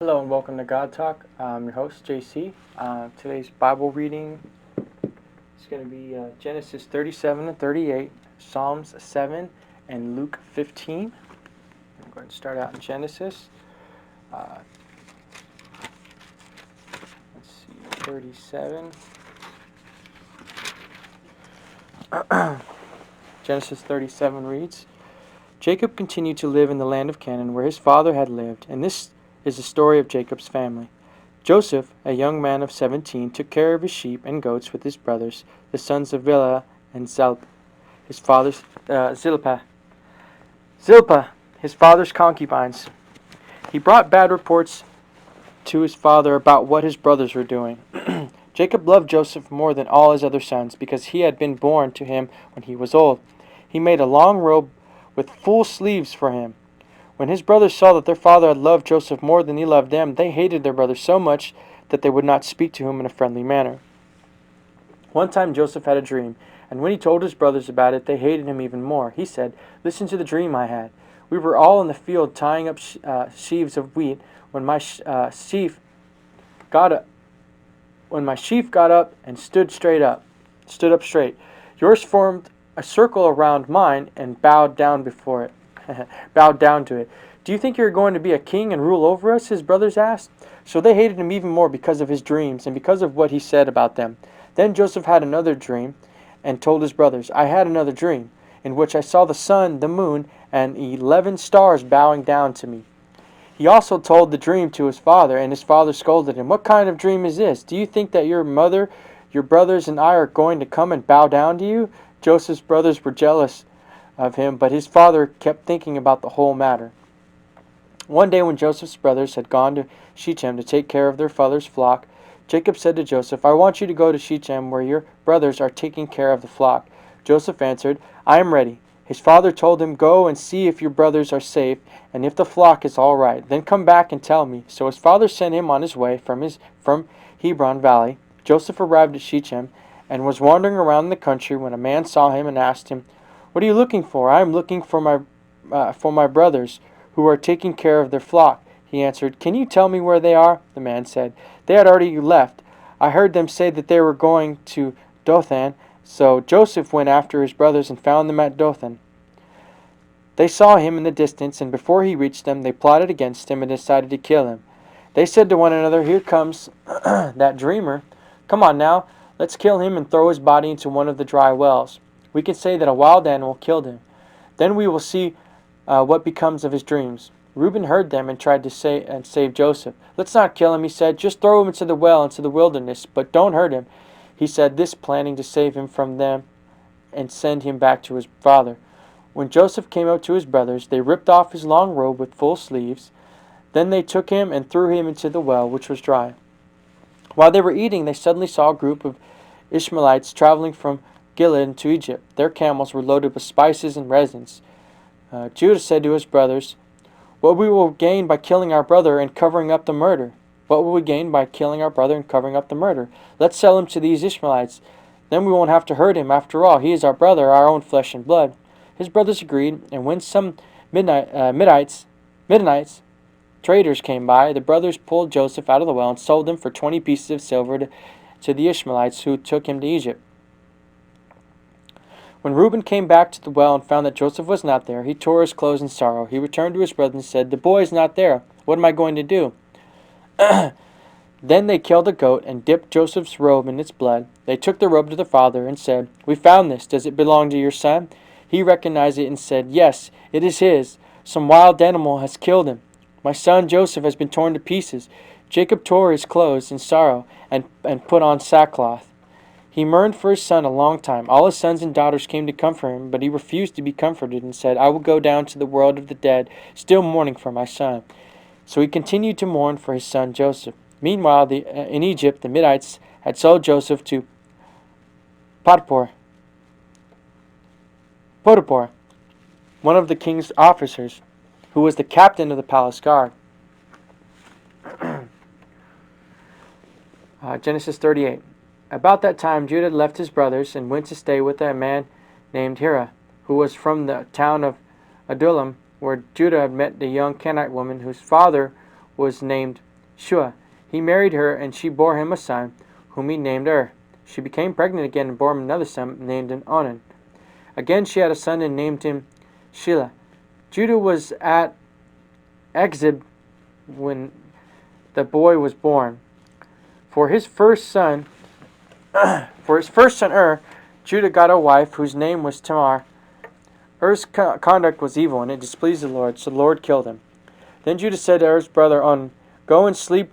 Hello and welcome to God Talk. I'm your host, JC. Today's Bible reading is going to be Genesis 37 and 38, Psalms 7, and Luke 15. I'm going to start out in Genesis. Uh, let's see, 37. Genesis 37 reads, Jacob continued to live in the land of Canaan where his father had lived, and this is the story of Jacob's family. Joseph, a young man of 17, took care of his sheep and goats with his brothers, the sons of Bilhah and his father's Zilpah, his father's concubines. He brought bad reports to his father about what his brothers were doing. Jacob loved Joseph more than all his other sons because he had been born to him when he was old. He made a long robe with full sleeves for him. When his brothers saw that their father had loved Joseph more than he loved them, they hated their brother so much that they would not speak to him in a friendly manner. One time Joseph had a dream, and when he told his brothers about it, they hated him even more. He said, "Listen to the dream I had. We were all in the field tying up sheaves of wheat when got up, my sheaf got up and stood up straight. Yours formed a circle around mine and bowed down before it, bowed down to it. Do you think you're going to be a king and rule over us?" His brothers asked. So they hated him even more because of his dreams and because of what he said about them. Then Joseph had another dream and told his brothers, "I had another dream in which I saw the sun, the moon, and 11 stars bowing down to me." He also told the dream to his father, and his father scolded him. "What kind of dream is this? Do you think that your mother, your brothers, and I are going to come and bow down to you?" Joseph's brothers were jealous of him, but his father kept thinking about the whole matter. One day when Joseph's brothers had gone to Shechem to take care of their father's flock, Jacob said to Joseph, "I want you to go to Shechem where your brothers are taking care of the flock." Joseph answered, "I am ready." His father told him, "Go and see if your brothers are safe and if the flock is all right. Then come back and tell me." So his father sent him on his way from Hebron Valley. Joseph arrived at Shechem and was wandering around the country when a man saw him and asked him, "What are you looking for?" "I am looking for my brothers who are taking care of their flock." He answered, "Can you tell me where they are?" The man said, "They had already left. I heard them say that they were going to Dothan." So Joseph went after his brothers and found them at Dothan. They saw him in the distance, and before he reached them, they plotted against him and decided to kill him. They said to one another, "Here comes that dreamer. Come on now, let's kill him and throw his body into one of the dry wells. We can say that a wild animal killed him. Then we will see what becomes of his dreams." Reuben heard them and tried to save Joseph. "Let's not kill him," he said. "Just throw him into the well, into the wilderness, but don't hurt him." He said this, planning to save him from them and send him back to his father. When Joseph came up to his brothers, they ripped off his long robe with full sleeves. Then they took him and threw him into the well, which was dry. While they were eating, they suddenly saw a group of Ishmaelites traveling from Gilead to Egypt. Their camels were loaded with spices and resins. Judah said to his brothers, "What we will gain by killing our brother and covering up the murder? What will we gain by killing our brother and covering up the murder? Let's sell him to these Ishmaelites. Then we won't have to hurt him. After all, he is our brother, our own flesh and blood." His brothers agreed, and when some Midianites, traders came by, the brothers pulled Joseph out of the well and sold him for 20 pieces of silver to the Ishmaelites who took him to Egypt. When Reuben came back to the well and found that Joseph was not there, he tore his clothes in sorrow. He returned to his brothers and said, "The boy is not there. What am I going to do?" Then they killed a goat and dipped Joseph's robe in its blood. They took the robe to the father and said, "We found this. Does it belong to your son?" He recognized it and said, "Yes, it is his. Some wild animal has killed him. My son Joseph has been torn to pieces." Jacob tore his clothes in sorrow and put on sackcloth. He mourned for his son a long time. All his sons and daughters came to comfort him, but he refused to be comforted and said, "I will go down to the world of the dead, still mourning for my son." So he continued to mourn for his son Joseph. Meanwhile, in Egypt, the Midianites had sold Joseph to Potiphar, Potiphar, one of the king's officers, who was the captain of the palace guard. Genesis 38. About that time, Judah left his brothers and went to stay with a man named Hira, who was from the town of Adullam, where Judah had met the young Canaanite woman whose father was named Shua. He married her, and she bore him a son, whom he named She became pregnant again and bore him another son, named him Onan. Again she had a son and named him Shelah. Judah was at Exib when the boy was born. For his first son, Judah got a wife whose name was Tamar. Conduct was evil, and it displeased the Lord, so the Lord killed him. Then Judah said to Er's brother On, Go and sleep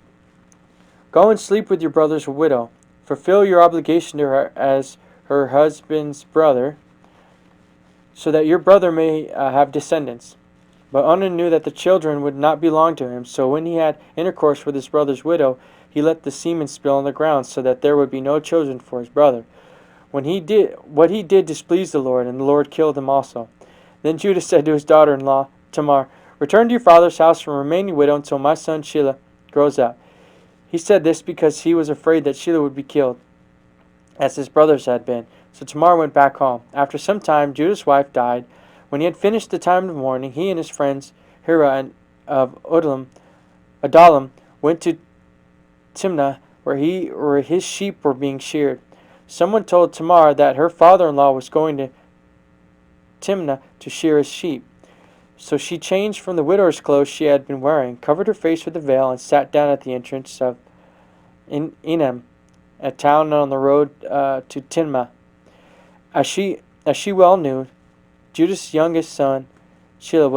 with your brother's widow. Fulfill your obligation to her as her husband's brother, so that your brother may have descendants. But Onan knew that the children would not belong to him, so when he had intercourse with his brother's widow, he let the semen spill on the ground, so that there would be no children for his brother. What he did displeased the Lord, and the Lord killed him also. Then Judah said to his daughter-in-law, Tamar, Return to your father's house and remain your widow until my son Shelah grows up. He said this because he was afraid that Shelah would be killed, as his brothers had been. So Tamar went back home. After some time, Judah's wife died. When he had finished the time of mourning, he and his friends Hira of Adullam went to Timnah, where his sheep were being sheared. Someone told Tamar that her father-in-law was going to Timnah to shear his sheep. So she changed from the widow's clothes she had been wearing, covered her face with a veil, and sat down at the entrance of Enem, a town on the road to Timnah. As she well knew, Judah's youngest son, Shelah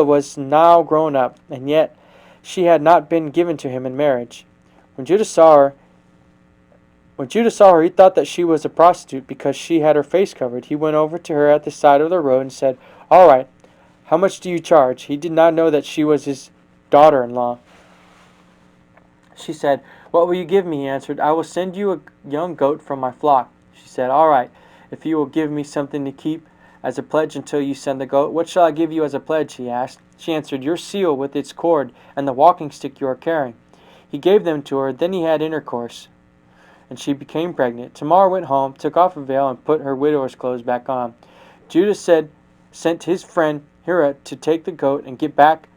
was now grown up, and yet she had not been given to him in marriage. When Judah saw her, he thought that she was a prostitute because she had her face covered. He went over to her at the side of the road and said, All right, how much do you charge? He did not know that she was his daughter-in-law. She said, What will you give me? He answered, I will send you a young goat from my flock. She said, All right, if you will give me something to keep as a pledge until you send the goat. What shall I give you as a pledge? He asked. She answered, Your seal with its cord and the walking stick you are carrying. He gave them to her. Then he had intercourse, and she became pregnant. Tamar went home, took off her veil, and put her widower's clothes back on. Judah sent his friend Hira to take the goat and get back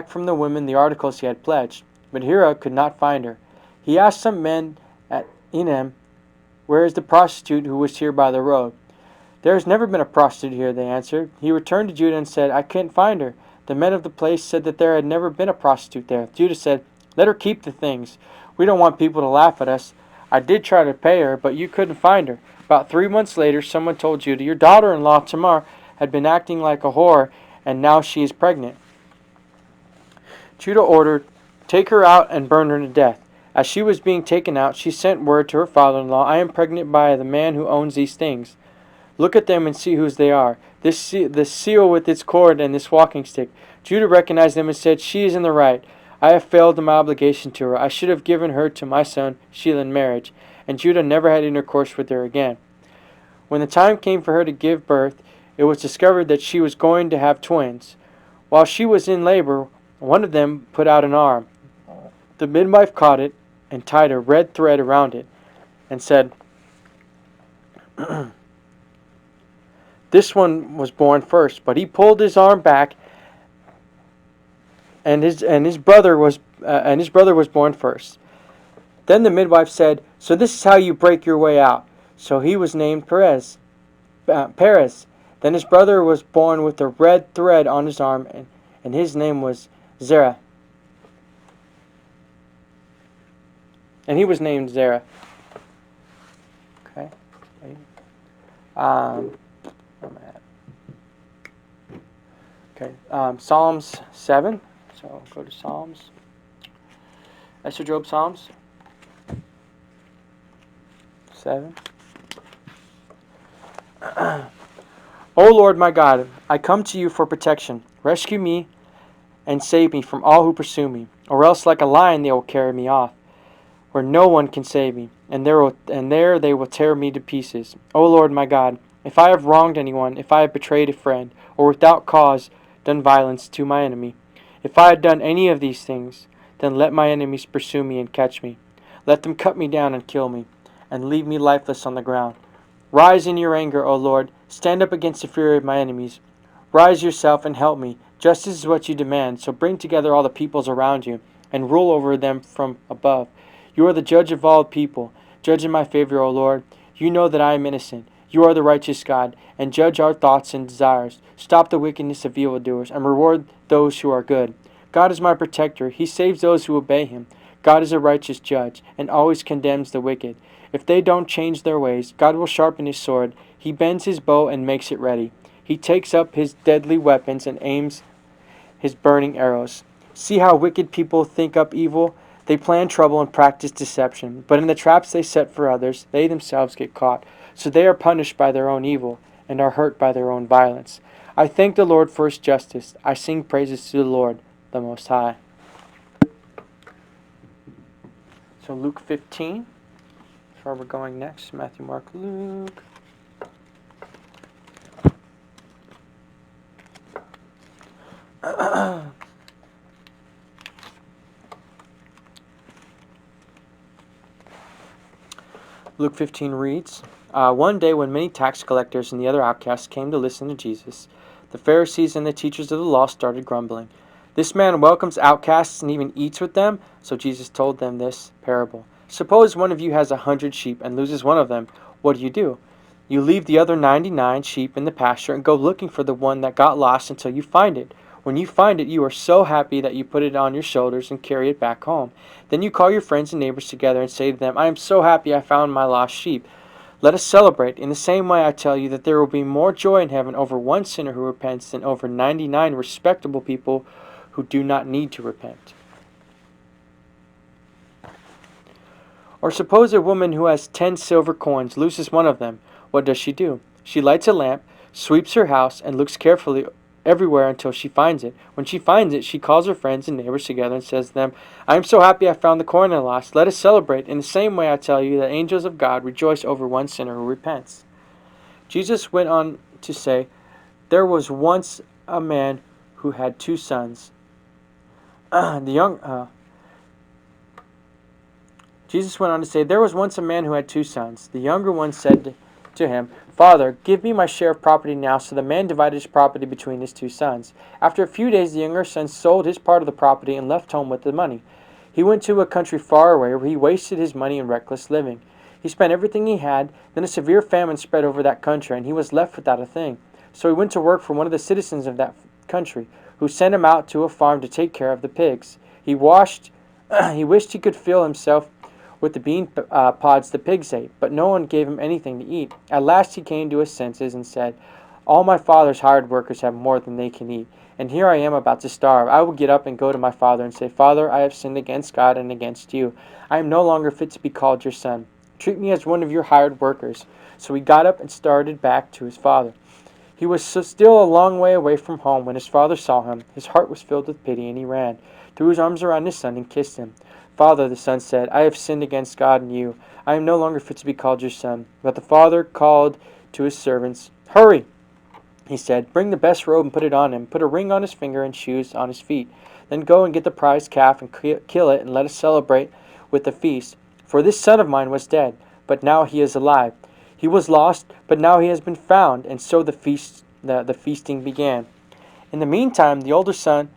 from the women the articles he had pledged. But Hira could not find her. He asked some men at Enem, Where is the prostitute who was here by the road? There has never been a prostitute here, they answered. He returned to Judah and said, I couldn't find her. The men of the place said that there had never been a prostitute there. Judah said, Let her keep the things. We don't want people to laugh at us. I did try to pay her, but you couldn't find her. About 3 months later, someone told Judah, Your daughter-in-law, Tamar, had been acting like a whore, and now she is pregnant. Judah ordered, Take her out and burn her to death. As she was being taken out, she sent word to her father-in-law, I am pregnant by the man who owns these things. Look at them and see whose they are. The seal with its cord and this walking stick. Judah recognized them and said, She is in the right. I have failed in my obligation to her. I should have given her to my son Shelah in marriage. And Judah never had intercourse with her again. When the time came for her to give birth, it was discovered that she was going to have twins. While she was in labor, one of them put out an arm. The midwife caught it and tied a red thread around it and said, This one was born first. But he pulled his arm back, and his brother was born first. Then the midwife said, So this is how you break your way out. So he was named Perez. Then his brother was born with a red thread on his arm, and his name was Zerah. And he was named Zerah. Okay. Psalms 7. So go to Psalms. Esther Job Psalms 7. O Lord my God, I come to you for protection. Rescue me and save me from all who pursue me, or else like a lion they will carry me off, where no one can save me, and there they will tear me to pieces. O Lord my God, if I have wronged anyone, if I have betrayed a friend, or without cause done violence to my enemy, if I had done any of these things, then let my enemies pursue me and catch me. Let them cut me down and kill me, and leave me lifeless on the ground. Rise in your anger, O Lord. Stand up against the fury of my enemies. Rise yourself and help me. Justice is what you demand, so bring together all the peoples around you. and rule over them from above. You are the judge of all people. Judge in my favor, O Lord. You know that I am innocent. You are the righteous God, and judge our thoughts and desires. Stop the wickedness of evildoers, and reward those who are good. God is my protector. He saves those who obey him. God is a righteous judge, and always condemns the wicked. If they don't change their ways, God will sharpen his sword. He bends his bow and makes it ready. He takes up his deadly weapons and aims his burning arrows. See how wicked people think up evil? They plan trouble and practice deception, but in the traps they set for others, they themselves get caught. So they are punished by their own evil and are hurt by their own violence. I thank the Lord for his justice. I sing praises to the Lord, the Most High. So Luke 15, that's where we're going next. Matthew, Mark, Luke. Luke 15 reads, One day when many tax collectors and the other outcasts came to listen to Jesus, the Pharisees and the teachers of the law started grumbling. This man welcomes outcasts and even eats with them. So Jesus told them this parable. Suppose one of you has 100 sheep and loses one of them. What do? You leave the other 99 sheep in the pasture and go looking for the one that got lost until you find it. When you find it, you are so happy that you put it on your shoulders and carry it back home. Then you call your friends and neighbors together and say to them, I am so happy I found my lost sheep. Let us celebrate. In the same way, I tell you that there will be more joy in heaven over one sinner who repents than over 99 respectable people who do not need to repent. Or suppose a woman who has 10 silver coins loses one of them. What does she do? She lights a lamp, sweeps her house, and looks carefully everywhere until she finds it. When she finds it, she calls her friends and neighbors together and says to them, I am so happy I found the coin I lost. Let us celebrate. In the same way, I tell you that angels of God rejoice over one sinner who repents. Jesus went on to say, There was once a man who had 2 sons. Jesus went on to say, There was once a man who had 2 sons. The younger one said to him, Father, give me my share of property now. So the man divided his property between his 2 sons. After a few days, the younger son sold his part of the property and left home with the money. He went to a country far away where he wasted his money in reckless living. He spent everything he had. Then a severe famine spread over that country, and he was left without a thing. So he went to work for one of the citizens of that country, who sent him out to a farm to take care of the pigs. He wished he could fill himself with the bean pods the pigs ate, but no one gave him anything to eat. At last he came to his senses and said, All my father's hired workers have more than they can eat, and here I am about to starve. I will get up and go to my father and say, Father, I have sinned against God and against you. I am no longer fit to be called your son. Treat me as one of your hired workers. So he got up and started back to his father. He was still a long way away from home when his father saw him. His heart was filled with pity, and he ran, threw his arms around his son, and kissed him. Father, the son said, I have sinned against God and you. I am no longer fit to be called your son. But the father called to his servants. Hurry, he said, bring the best robe and put it on him. Put a ring on his finger and shoes on his feet. Then go and get the prize calf and kill it, and let us celebrate with the feast. For this son of mine was dead, but now he is alive. He was lost, but now he has been found. And so the feasting began. In the meantime, the older son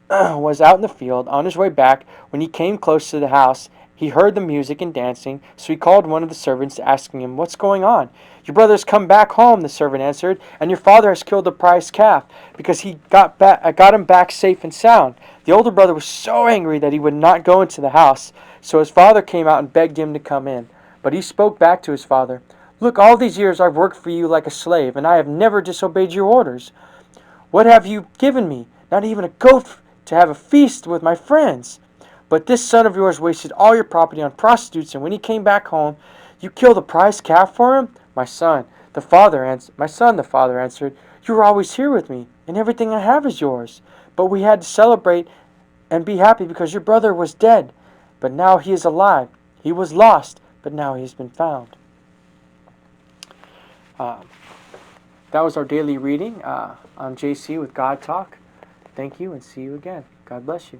was out in the field on his way back. When he came close to the house, he heard the music and dancing, so he called one of the servants, asking him, What's going on? Your brother has come back home, the servant answered, and your father has killed the prize calf, because he got him back safe and sound. The older brother was so angry that he would not go into the house, so his father came out and begged him to come in. But he spoke back to his father, Look, all these years I've worked for you like a slave, and I have never disobeyed your orders. What have you given me? Not even a goat to have a feast with my friends. But this son of yours wasted all your property on prostitutes, and when he came back home, you killed a prize calf for him? My son, the father answered, You were always here with me, and everything I have is yours. But we had to celebrate and be happy because your brother was dead, but now he is alive. He was lost, but now he has been found. That was our daily reading. I'm JC with God Talk. Thank you, and see you again. God bless you.